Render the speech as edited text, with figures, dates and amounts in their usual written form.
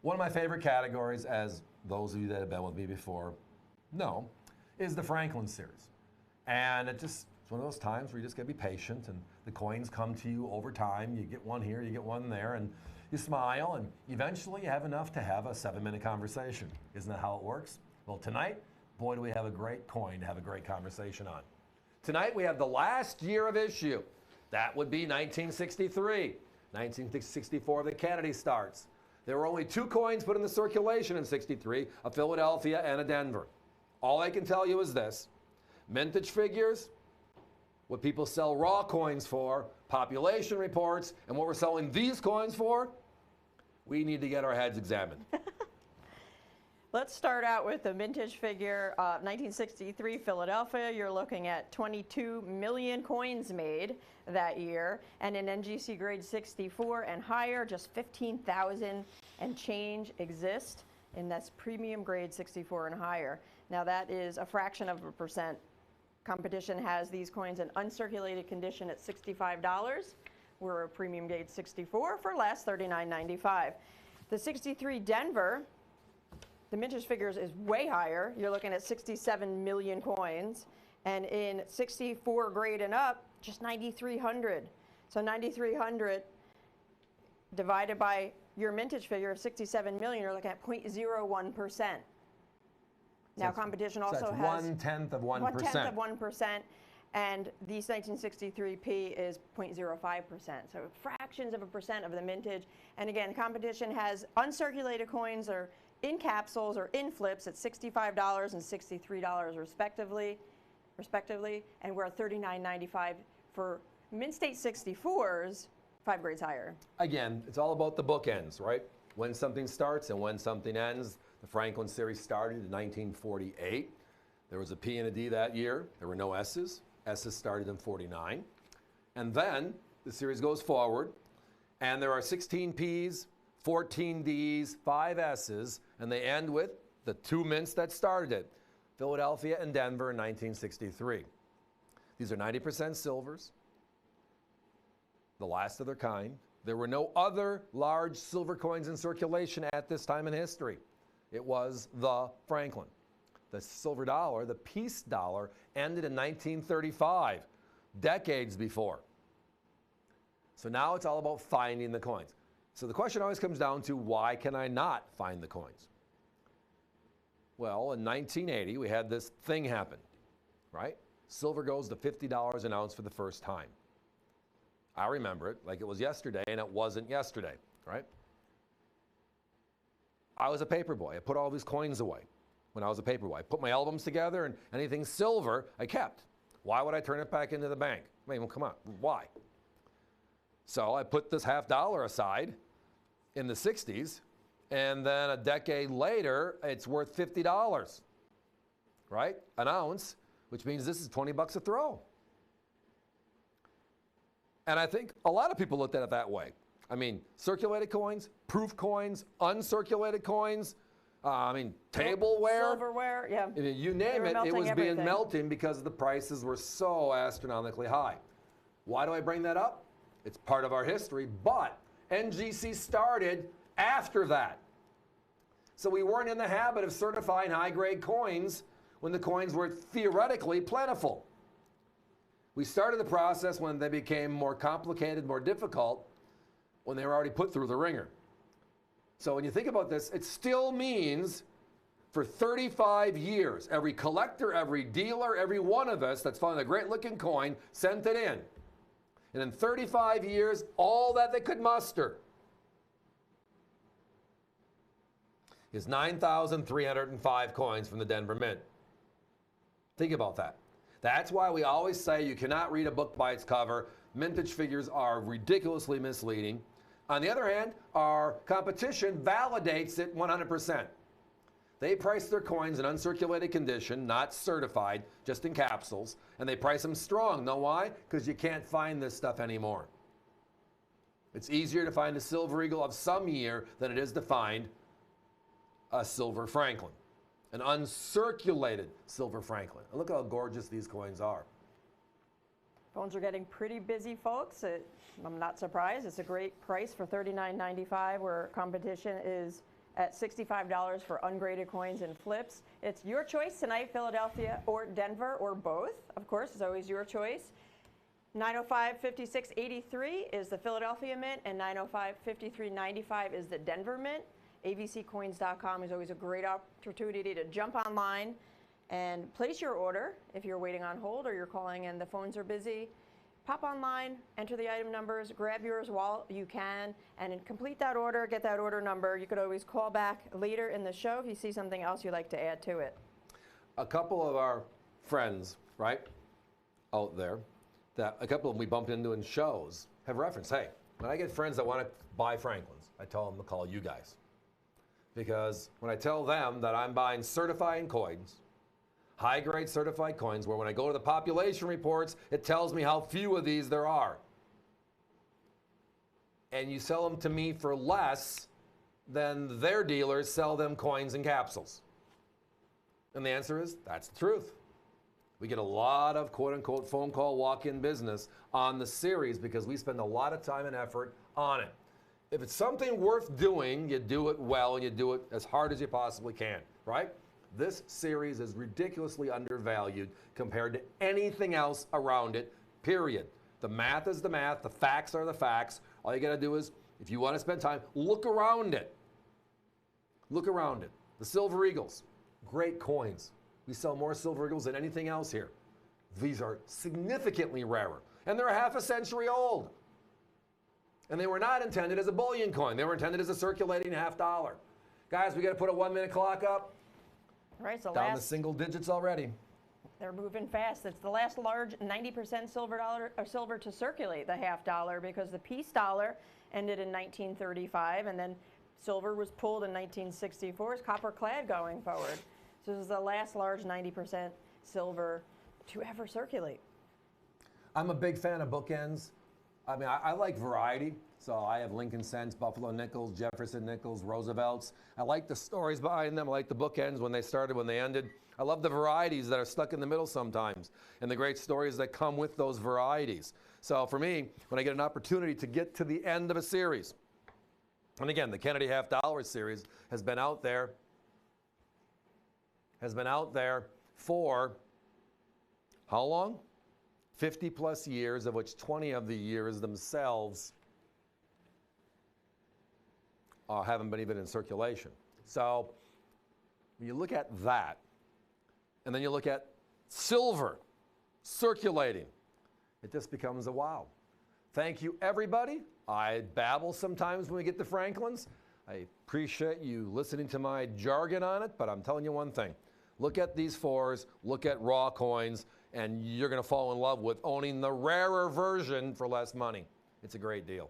One of my favorite categories, as those of you that have been with me before know, is the Franklin series. And it's one of those times where you just gotta be patient and the coins come to you over time. You get one here, you get one there, and you smile, and eventually you have enough to have a 7-minute conversation. Isn't that how it works? Well, tonight, boy, do we have a great coin to have a great conversation on. Tonight, we have the last year of issue. That would be 1963. 1964, the Kennedy starts. There were only 2 coins put in the circulation in 63, a Philadelphia and a Denver. All I can tell you is this: mintage figures, what people sell raw coins for, population reports, and what we're selling these coins for, we need to get our heads examined. Let's start out with the mintage figure. 1963 Philadelphia, you're looking at 22 million coins made that year. And in NGC grade 64 and higher, just 15,000 and change exist. And that's premium grade 64 and higher. Now that is a fraction of a percent. Competition has these coins in uncirculated condition at $65. We're a premium grade 64 for less, $39.95. The 63 Denver, the mintage figures is way higher. You're looking at 67 million coins. And in 64 grade and up, just 9,300. So 9,300 divided by your mintage figure of 67 million, you're looking at 0.01%. Now competition also has 1/10 of 1%. 1/10 of 1%. And these 1963P is 0.05%. So fractions of a percent of the mintage. And again, competition has uncirculated coins or in capsules or in flips at $65 and $63 respectively. And we're at $39.95 for mint state 64s, 5 grades higher. Again, it's all about the bookends, right? When something starts and when something ends. The Franklin series started in 1948. There was a P and a D that year. There were no S's. S's started in 49. And then the series goes forward, and there are 16 P's, 14 D's, 5 S's, and they end with the 2 mints that started it, Philadelphia and Denver in 1963. These are 90% silvers, the last of their kind. There were no other large silver coins in circulation at this time in history. It was the Franklin. The silver dollar, the peace dollar, ended in 1935, decades before. So now it's all about finding the coins. So the question always comes down to, why can I not find the coins? Well, in 1980, we had this thing happen, right? Silver goes to $50 an ounce for the first time. I remember it like it was yesterday, and it wasn't yesterday, right? I was a paper boy. I put all these coins away when I was a paper boy. I put my albums together, and anything silver I kept. Why would I turn it back into the bank? I mean, well, come on, why? So I put this $50 aside in the 60s, and then a decade later, it's worth $50, right? An ounce, which means this is 20 bucks a throw. And I think a lot of people looked at it that way. I mean, circulated coins, proof coins, uncirculated coins, tableware. Silverware, yeah. You name it, it was being melting because the prices were so astronomically high. Why do I bring that up? It's part of our history, but NGC started after that. So we weren't in the habit of certifying high-grade coins when the coins were theoretically plentiful. We started the process when they became more complicated, more difficult, when they were already put through the ringer. So when you think about this, it still means for 35 years, every collector, every dealer, every one of us that's found a great looking coin sent it in. And in 35 years, all that they could muster is 9,305 coins from the Denver Mint. Think about that. That's why we always say you cannot read a book by its cover. Mintage figures are ridiculously misleading. On the other hand, our competition validates it 100%. They price their coins in uncirculated condition, not certified, just in capsules, and they price them strong. Know why? Because you can't find this stuff anymore. It's easier to find a silver eagle of some year than it is to find a silver Franklin, an uncirculated silver Franklin. And look how gorgeous these coins are. Phones are getting pretty busy, folks. I'm not surprised. It's a great price for $39.95, where competition is at $65 for ungraded coins and flips. It's your choice tonight, Philadelphia or Denver or both. Of course, it's always your choice. 905-5683 is the Philadelphia Mint, and 905-5395 is the Denver Mint. avccoins.com is always a great opportunity to jump online and place your order if you're waiting on hold or you're calling and the phones are busy. Pop online, enter the item numbers, grab yours while you can, and complete that order, get that order number. You could always call back later in the show if you see something else you'd like to add to it. A couple of our friends, right, out there, that a couple of them we bumped into in shows have referenced, hey, when I get friends that want to buy Franklins, I tell them to call you guys. Because when I tell them that I'm buying certified coins, high-grade certified coins, where when I go to the population reports, it tells me how few of these there are. And you sell them to me for less than their dealers sell them coins and capsules. And the answer is, that's the truth. We get a lot of quote-unquote phone call walk-in business on the series because we spend a lot of time and effort on it. If it's something worth doing, you do it well and you do it as hard as you possibly can, right? This series is ridiculously undervalued compared to anything else around it, period. The math is the math, the facts are the facts. All you gotta do is, if you wanna spend time, look around it. Look around it. The Silver Eagles, great coins. We sell more Silver Eagles than anything else here. These are significantly rarer, and they're half a century old. And they were not intended as a bullion coin. They were intended as a circulating $50. Guys, we gotta put a 1-minute clock up. Right, so Down to single digits already. They're moving fast. It's the last large 90% silver to circulate the $50 because the peace dollar ended in 1935 and then silver was pulled in 1964 as copper clad going forward. So this is the last large 90% silver to ever circulate. I'm a big fan of bookends. I mean, I like variety. So I have Lincoln Cents, Buffalo Nickels, Jefferson Nickels, Roosevelts. I like the stories behind them. I like the bookends, when they started, when they ended. I love the varieties that are stuck in the middle sometimes and the great stories that come with those varieties. So for me, when I get an opportunity to get to the end of a series, and again, the Kennedy $50 series has been out there for how long? 50 plus years, of which 20 of the years themselves haven't been even in circulation. So when you look at that, and then you look at silver circulating, it just becomes a wow. Thank you, everybody. I babble sometimes when we get to Franklin's. I appreciate you listening to my jargon on it, but I'm telling you one thing. Look at these fours, look at raw coins, and you're going to fall in love with owning the rarer version for less money. It's a great deal.